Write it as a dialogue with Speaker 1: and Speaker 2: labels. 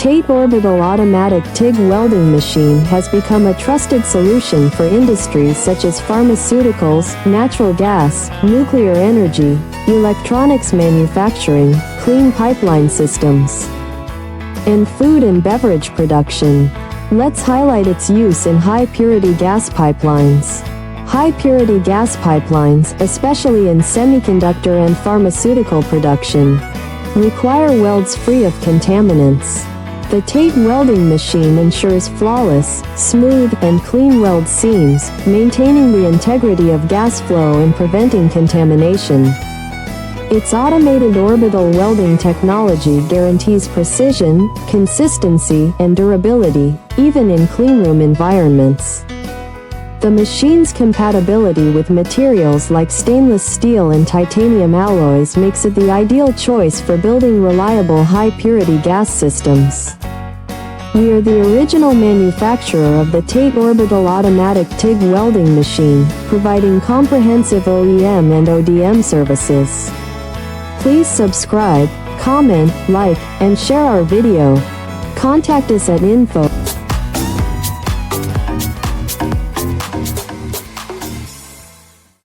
Speaker 1: TATE Orbital Automatic TIG Welding Machine has become a trusted solution for industries such as pharmaceuticals, natural gas, nuclear energy, electronics manufacturing, clean pipeline systems, and food and beverage production. Let's highlight its use in high-purity gas pipelines. High-purity gas pipelines, especially in semiconductor and pharmaceutical production, require welds free of contaminants. The TATE welding machine ensures flawless, smooth, and clean weld seams, maintaining the integrity of gas flow and preventing contamination. Its automated orbital welding technology guarantees precision, consistency, and durability, even in cleanroom environments. The machine's compatibility with materials like stainless steel and titanium alloys makes it the ideal choice for building reliable high-purity gas systems. We are the original manufacturer of the TATE Orbital Automatic TIG Welding Machine, providing comprehensive OEM and ODM services. Please subscribe, comment, like, and share our video. Contact us at info